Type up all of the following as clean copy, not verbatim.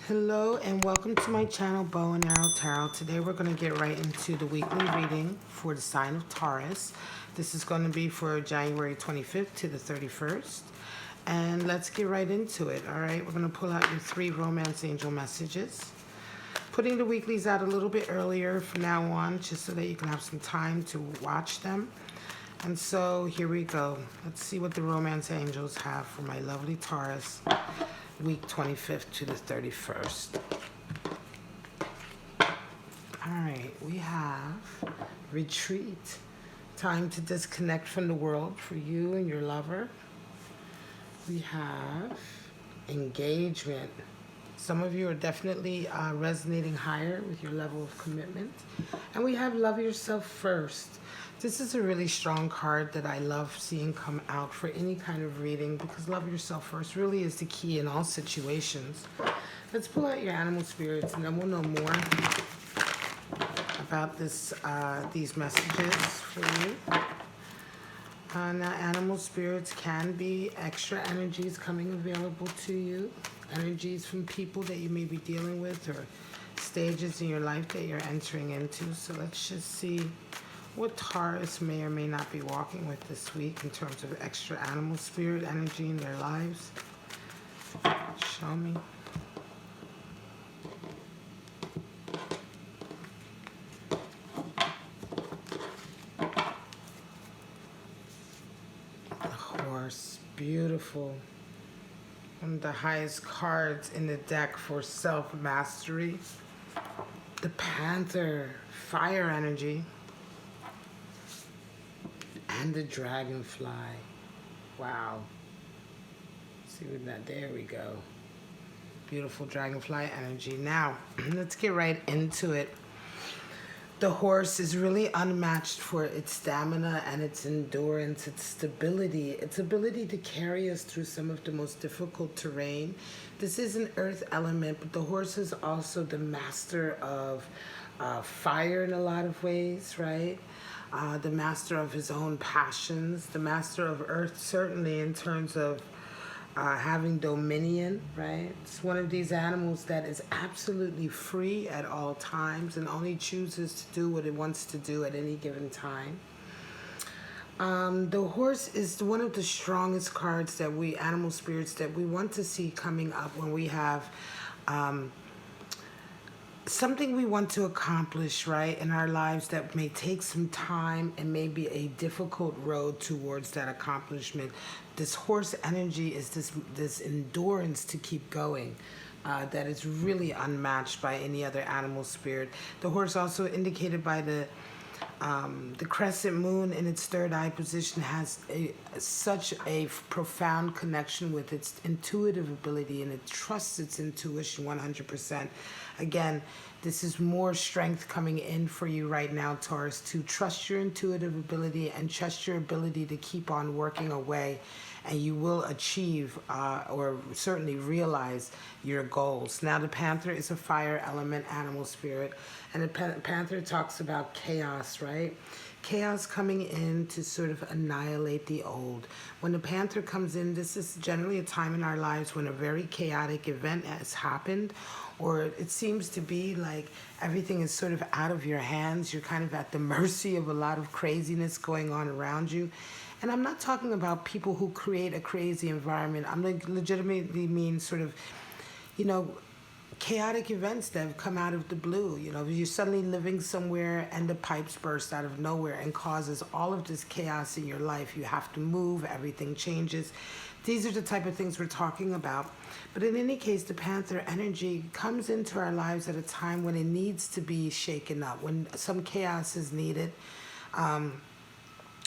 Hello and welcome to my channel, Bow and Arrow Tarot. Today we're going to get right into the weekly reading for the sign of Taurus. This is going to be for January 25th to the 31st. And let's get right into it, all right? We're going to pull out your 3 romance angel messages. Putting the weeklies out a little bit earlier from now on, just so that you can have some time to watch them. And so here we go. Let's see what the romance angels have for my lovely Taurus. Week 25th to the 31st. All right, we have retreat. Time to disconnect from the world for you and your lover. We have engagement. Some of you are definitely resonating higher with your level of commitment. And we have love yourself first. This is a really strong card that I love seeing come out for any kind of reading because love yourself first really is the key in all situations. Let's pull out your animal spirits and then we'll know more about these messages for you. Now, animal spirits can be extra energies coming available to you. Energies from people that you may be dealing with or stages in your life that you're entering into. So let's just see what Taurus may or may not be walking with this week in terms of extra animal spirit energy in their lives. Show me. The horse, beautiful. One of the highest cards in the deck for self-mastery. The panther, fire energy. And the dragonfly. Wow. See what that, there we go. Beautiful dragonfly energy. Now, let's get right into it. The horse is really unmatched for its stamina and its endurance, its stability, its ability to carry us through some of the most difficult terrain. This is an earth element, but the horse is also the master of fire in a lot of ways, right? The master of his own passions, the master of earth, certainly in terms of having dominion, right? It's one of these animals that is absolutely free at all times and only chooses to do what it wants to do at any given time. The horse is one of the strongest cards that we, animal spirits, that we want to see coming up when we have something we want to accomplish, right, in our lives that may take some time and may be a difficult road towards that accomplishment. This horse energy is this endurance to keep going that is really unmatched by any other animal spirit. The horse, also indicated by the crescent moon in its third eye position, has such a profound connection with its intuitive ability, and it trusts its intuition 100%. Again, this is more strength coming in for you right now, Taurus, to trust your intuitive ability and trust your ability to keep on working away, and you will achieve or certainly realize your goals. Now, the panther is a fire element animal spirit, and the panther talks about chaos, right? Chaos coming in to sort of annihilate the old. When the panther comes in, this is generally a time in our lives when a very chaotic event has happened, or it seems to be like everything is sort of out of your hands. You're kind of at the mercy of a lot of craziness going on around you. And I'm not talking about people who create a crazy environment. I'm legitimately mean sort of, chaotic events that have come out of the blue. You're suddenly living somewhere and the pipes burst out of nowhere and causes all of this chaos in your life. You have to move, everything changes. These are the type of things we're talking about. But in any case, the panther energy comes into our lives at a time when it needs to be shaken up, when some chaos is needed.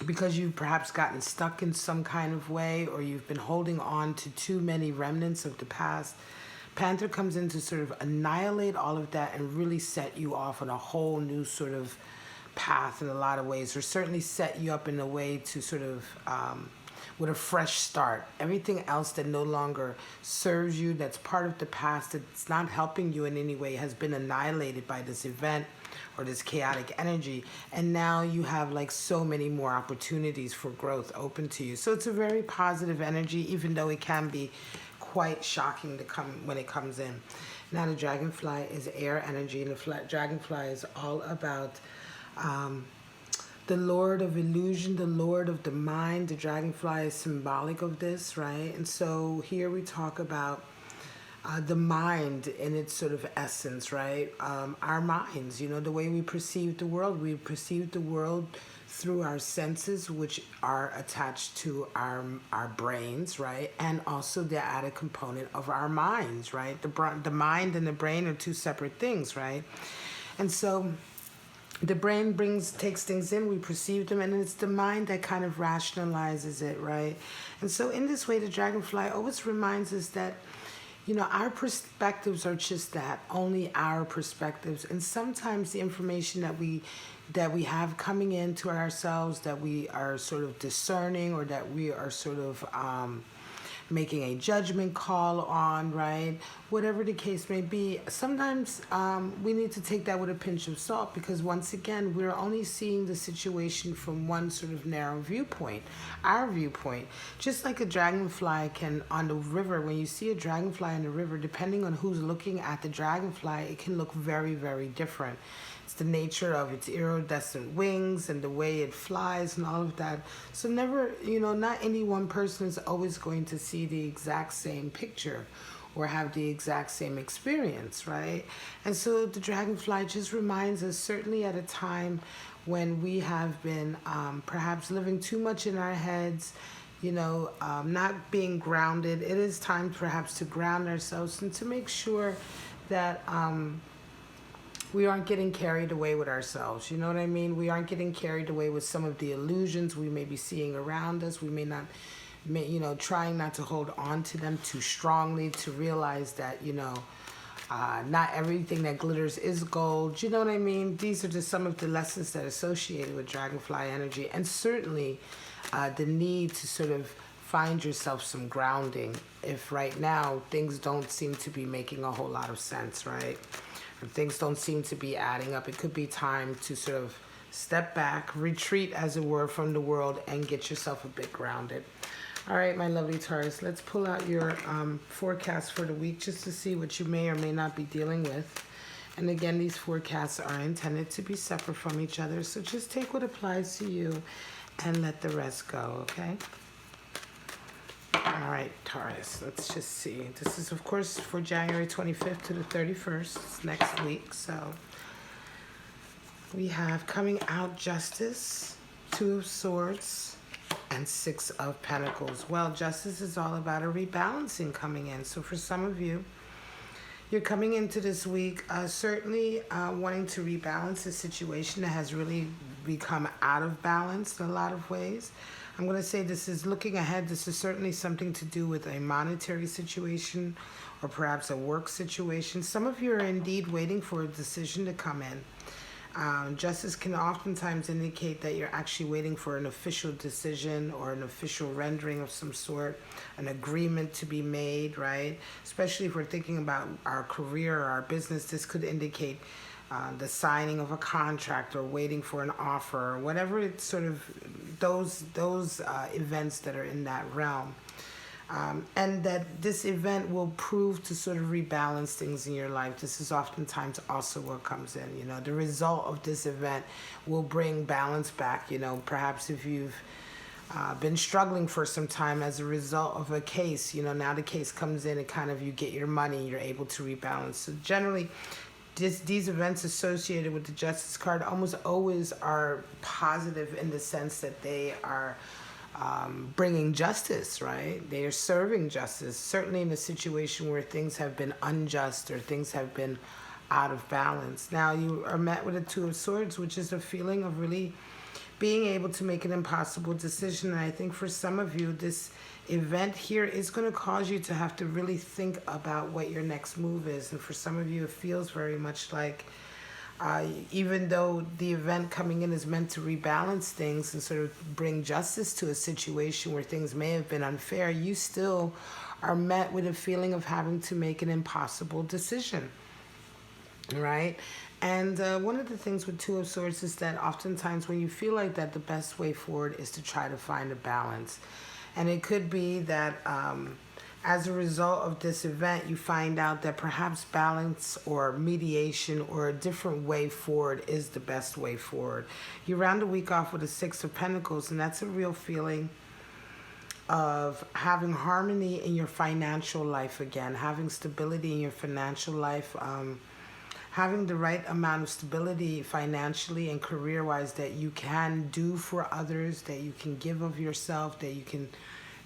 Because you've perhaps gotten stuck in some kind of way, or you've been holding on to too many remnants of the past. Panther comes in to sort of annihilate all of that and really set you off on a whole new sort of path in a lot of ways, or certainly set you up in a way to sort of with a fresh start. Everything else that no longer serves you, that's part of the past, that's not helping you in any way, has been annihilated by this event or this chaotic energy. And now you have like so many more opportunities for growth open to you. So it's a very positive energy, even though it can be quite shocking to come when it comes in. Now the dragonfly is air energy, and the dragonfly is all about the Lord of illusion, the Lord of the mind. The dragonfly is symbolic of this, right? And so here we talk about the mind in its sort of essence, right? Our minds, the way we perceive the world. We perceive the world through our senses, which are attached to our brains, right? And also the added component of our minds, right? The mind and the brain are two separate things, right? And so the brain takes things in, we perceive them, and it's the mind that kind of rationalizes it, right? And so in this way, the dragonfly always reminds us that our perspectives are just that, only our perspectives. And sometimes the information that we have coming into ourselves, that we are sort of discerning, or that we are sort of making a judgment call on, right? Whatever the case may be, sometimes we need to take that with a pinch of salt, because once again, we're only seeing the situation from one sort of narrow viewpoint, our viewpoint. Just like a dragonfly can, on the river, when you see a dragonfly in the river, depending on who's looking at the dragonfly, it can look very, very different. It's the nature of its iridescent wings and the way it flies and all of that. So never, not any one person is always going to see the exact same picture or have the exact same experience, right? And so the dragonfly just reminds us, certainly at a time when we have been perhaps living too much in our heads, not being grounded. It is time perhaps to ground ourselves and to make sure that we aren't getting carried away with ourselves. You know what I mean? We aren't getting carried away with some of the illusions we may be seeing around us. We may not, trying not to hold on to them too strongly, to realize that, not everything that glitters is gold. You know what I mean? These are just some of the lessons that are associated with dragonfly energy. And certainly the need to sort of find yourself some grounding if right now things don't seem to be making a whole lot of sense, right? If things don't seem to be adding up, it could be time to sort of step back, retreat, as it were, from the world and get yourself a bit grounded. All right, my lovely Taurus, let's pull out your forecast for the week just to see what you may or may not be dealing with. And again, these forecasts are intended to be separate from each other, so just take what applies to you and let the rest go, okay? All right, Taurus, let's just see. This is, of course, for January 25th to the 31st. It's next week. So we have coming out Justice, Two of Swords, and Six of Pentacles. Well, Justice is all about a rebalancing coming in. So for some of you, you're coming into this week certainly wanting to rebalance a situation that has really become out of balance in a lot of ways. I'm going to say this is looking ahead. This is certainly something to do with a monetary situation or perhaps a work situation. Some of you are indeed waiting for a decision to come in. Justice can oftentimes indicate that you're actually waiting for an official decision or an official rendering of some sort, an agreement to be made, right? Especially if we're thinking about our career or our business, this could indicate the signing of a contract or waiting for an offer or whatever. It's sort of those events that are in that realm. And that this event will prove to sort of rebalance things in your life. This is oftentimes also what comes in. The result of this event will bring balance back. Perhaps if you've been struggling for some time as a result of a case, now the case comes in and kind of you get your money, you're able to rebalance. So generally, these events associated with the Justice card almost always are positive in the sense that they are bringing justice, right? They are serving justice, certainly in a situation where things have been unjust or things have been out of balance. Now you are met with a Two of Swords, which is a feeling of really being able to make an impossible decision. And I think for some of you, this event here is going to cause you to have to really think about what your next move is. And for some of you, it feels very much like even though the event coming in is meant to rebalance things and sort of bring justice to a situation where things may have been unfair, you still are met with a feeling of having to make an impossible decision, right? And one of the things with Two of Swords is that oftentimes when you feel like that, the best way forward is to try to find a balance. And it could be that As a result of this event, you find out that perhaps balance or mediation or a different way forward is the best way forward. You round the week off with a Six of Pentacles, and that's a real feeling of having harmony in your financial life again, having stability in your financial life, having the right amount of stability financially and career-wise that you can do for others, that you can give of yourself, that you can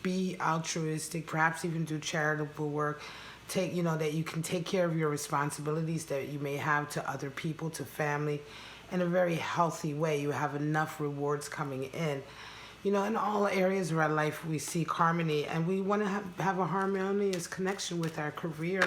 be altruistic, perhaps even do charitable work, that you can take care of your responsibilities that you may have to other people, to family, in a very healthy way. You have enough rewards coming in. In all areas of our life, we seek harmony, and we want to have a harmonious connection with our career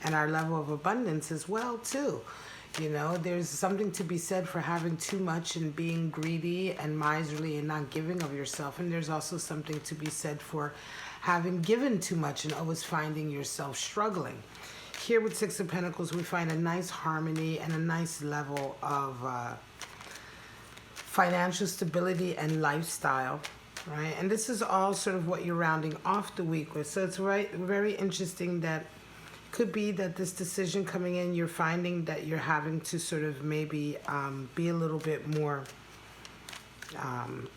and our level of abundance as well, too. There's something to be said for having too much and being greedy and miserly and not giving of yourself. And there's also something to be said for having given too much and always finding yourself struggling. Here with Six of Pentacles, we find a nice harmony and a nice level of financial stability and lifestyle, right? And this is all sort of what you're rounding off the week with. So it's very interesting that could be that this decision coming in, you're finding that you're having to sort of maybe be a little bit more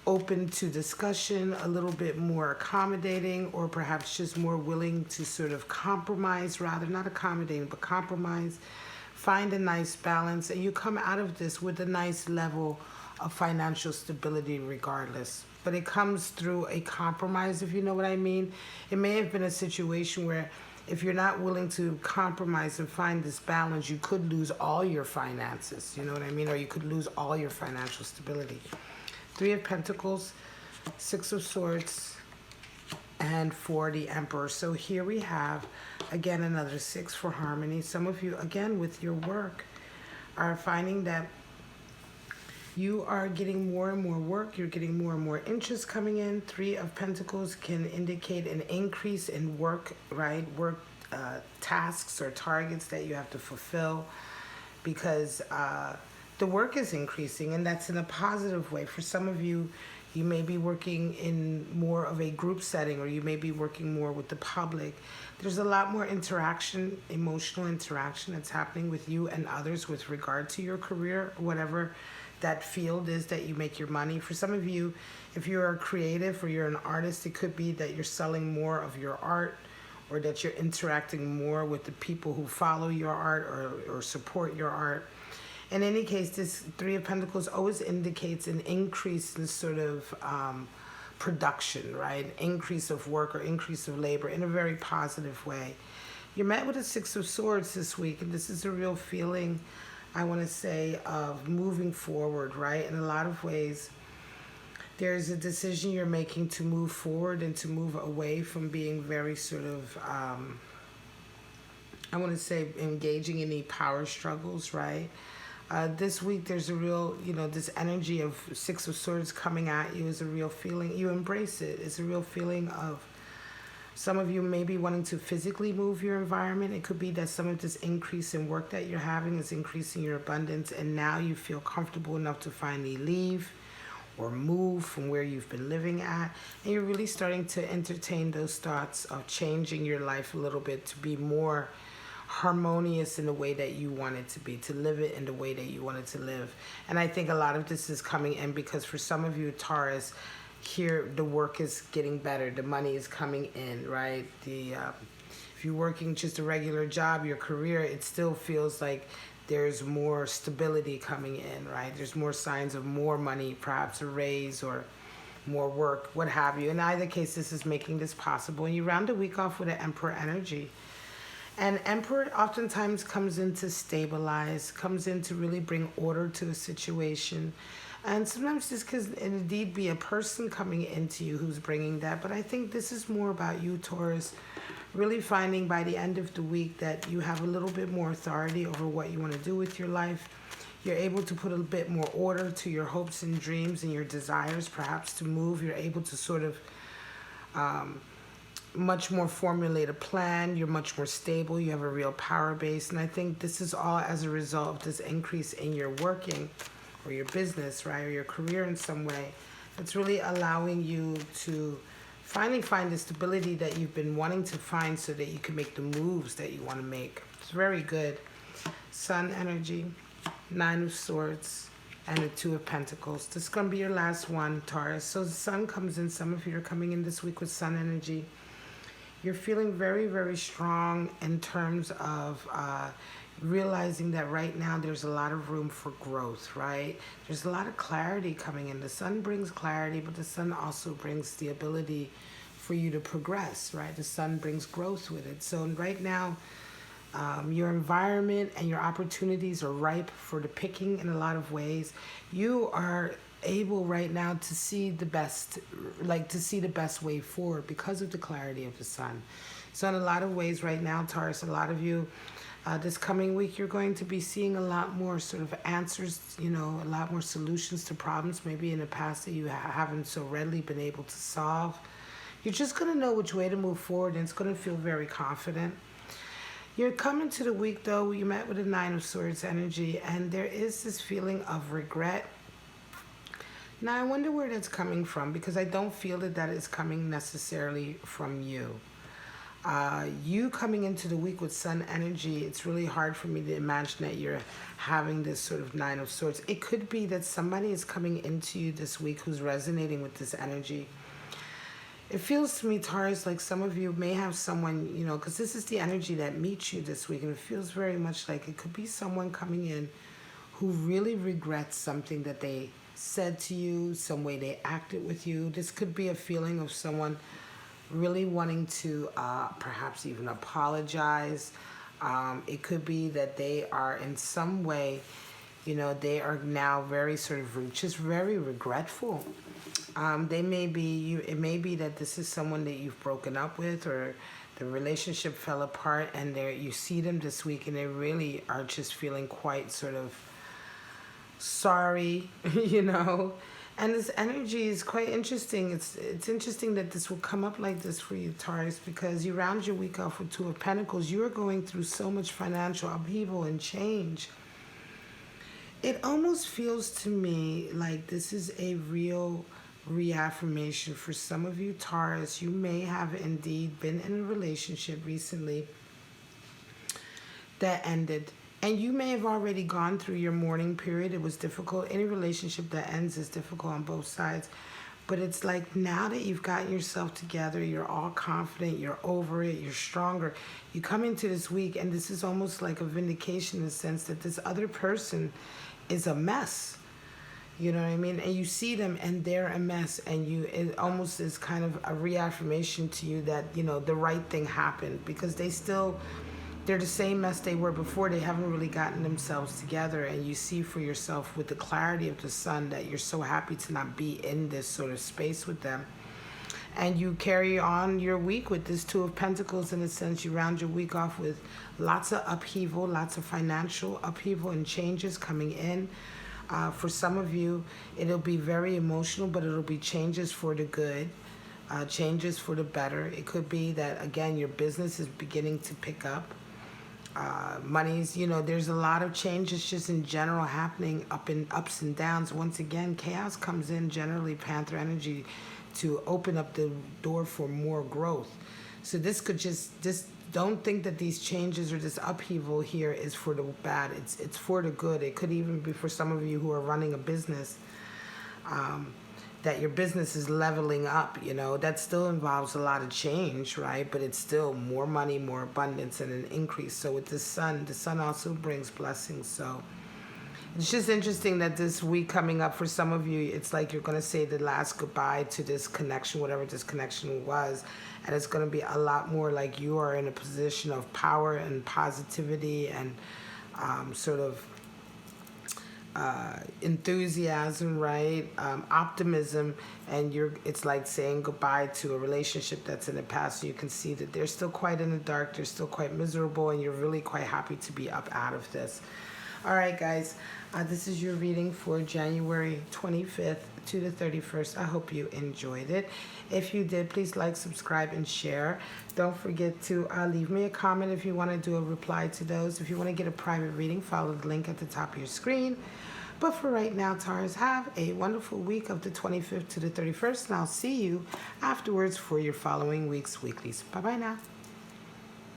open to discussion, a little bit more accommodating, or perhaps just more willing to sort of compromise, rather not accommodating, but compromise, find a nice balance, and you come out of this with a nice level of financial stability regardless. But it comes through a compromise, if you know what I mean. It may have been a situation where if you're not willing to compromise and find this balance, you could lose all your finances, you know what I mean? Or you could lose all your financial stability. Three of Pentacles, Six of Swords, and for the Emperor. So here we have, again, another six for harmony. Some of you, again, with your work, are finding that you are getting more and more work. You're getting more and more interest coming in. Three of Pentacles can indicate an increase in work, right? Work tasks or targets that you have to fulfill because the work is increasing, and that's in a positive way. For some of you, you may be working in more of a group setting, or you may be working more with the public. There's a lot more interaction, emotional interaction that's happening with you and others with regard to your career, whatever that field is that you make your money. For some of you, if you're a creative or you're an artist, it could be that you're selling more of your art, or that you're interacting more with the people who follow your art or support your art. In any case, this Three of Pentacles always indicates an increase in sort of production, right? Increase of work or increase of labor in a very positive way. You're met with a Six of Swords this week, and this is a real feeling, I want to say, of moving forward, right? In a lot of ways, there's a decision you're making to move forward and to move away from being very sort of, I want to say, engaging in any power struggles, right? This week, there's a real, this energy of Six of Swords coming at you is a real feeling. You embrace it. It's a real feeling of some of you may be wanting to physically move your environment. It could be that some of this increase in work that you're having is increasing your abundance, and now you feel comfortable enough to finally leave or move from where you've been living at. And you're really starting to entertain those thoughts of changing your life a little bit to be more harmonious in the way that you want it to be, to live it in the way that you want it to live. And I think a lot of this is coming in because for some of you, Taurus, here the work is getting better, the money is coming in, right? If you're working just a regular job, your career, it still feels like there's more stability coming in, right? There's more signs of more money, perhaps a raise or more work, what have you. In either case, this is making this possible. And you round the week off with an Emperor energy. And Emperor oftentimes comes in to stabilize, comes in to really bring order to a situation. And sometimes this could indeed be a person coming into you who's bringing that. But I think this is more about you, Taurus, really finding by the end of the week that you have a little bit more authority over what you want to do with your life. You're able to put a bit more order to your hopes and dreams and your desires, perhaps to move. You're able to sort of much more formulate a plan. You're much more stable. You have a real power base. And I think this is all as a result of this increase in your working or your business, right, or your career in some way. It's really allowing you to finally find the stability that you've been wanting to find so that you can make the moves that you want to make. It's very good. Sun energy, Nine of Swords, and the Two of Pentacles. This is going to be your last one, Taurus. So the sun comes in. Some of you are coming in this week with sun energy. You're feeling very, very strong in terms of realizing that right now there's a lot of room for growth, right? There's a lot of clarity coming in. The sun brings clarity, but the sun also brings the ability for you to progress, right? The sun brings growth with it. So right now, your environment and your opportunities are ripe for the picking in a lot of ways. You are able right now to see the best, way forward because of the clarity of the sun. So in a lot of ways right now, Taurus, a lot of you, this coming week, you're going to be seeing a lot more sort of answers, a lot more solutions to problems maybe in the past that you haven't so readily been able to solve. You're just going to know which way to move forward, and it's going to feel very confident. You're coming to the week, though, you met with a Nine of Swords energy, and there is this feeling of regret. Now, I wonder where that's coming from, because I don't feel that is coming necessarily from you. You coming into the week with sun energy, it's really hard for me to imagine that you're having this sort of Nine of Swords. It could be that somebody is coming into you this week who's resonating with this energy. It feels to me, Taurus, like some of you may have someone, because this is the energy that meets you this week, and it feels very much like it could be someone coming in who really regrets something that they said to you, some way they acted with you. This could be a feeling of someone really wanting to perhaps even apologize. It could be that they are in some way, they are now very sort of just very regretful. It may be that this is someone that you've broken up with, or the relationship fell apart, and you see them this week and they really are just feeling quite sort of sorry, And this energy is quite interesting. It's interesting that this will come up like this for you, Taurus, because you round your week off with Two of Pentacles. You are going through so much financial upheaval and change. It almost feels to me like this is a real reaffirmation for some of you, Taurus. You may have indeed been in a relationship recently that ended. And you may have already gone through your mourning period. It was difficult. Any relationship that ends is difficult on both sides. But it's like now that you've gotten yourself together, you're all confident, you're over it, you're stronger. You come into this week, and this is almost like a vindication in the sense that this other person is a mess. You know what I mean? And you see them and they're a mess, and it almost is kind of a reaffirmation to you that, the right thing happened, because they're the same mess they were before. They haven't really gotten themselves together, and you see for yourself with the clarity of the sun that you're so happy to not be in this sort of space with them. And you carry on your week with this Two of Pentacles. In a sense, you round your week off with lots of upheaval, lots of financial upheaval and changes coming in. For some of you, it'll be very emotional, but it'll be changes for the good, changes for the better. It could be that, again, your business is beginning to pick up. Money's, there's a lot of changes just in general happening, ups and downs. Once again, chaos comes in, generally Panther energy, to open up the door for more growth. So this could just don't think that these changes or this upheaval here is for the bad. It's for the good. It could even be for some of you who are running a business, that your business is leveling up. That still involves a lot of change, right? But it's still more money, more abundance, and an increase. So with the sun also brings blessings. So it's just interesting that this week coming up for some of you, it's like you're going to say the last goodbye to this connection, whatever this connection was. And it's going to be a lot more like you are in a position of power and positivity and sort of enthusiasm, right? Optimism, and it's like saying goodbye to a relationship that's in the past. So you can see that they're still quite in the dark, they're still quite miserable, and you're really quite happy to be up out of this. All right, guys, this is your reading for January 25th to the 31st. I hope you enjoyed it. If you did, please like, subscribe, and share. Don't forget to leave me a comment if you want to do a reply to those. If you want to get a private reading, follow the link at the top of your screen. But for right now, Taurus, have a wonderful week of the 25th to the 31st, and I'll see you afterwards for your following week's weeklies. Bye bye now.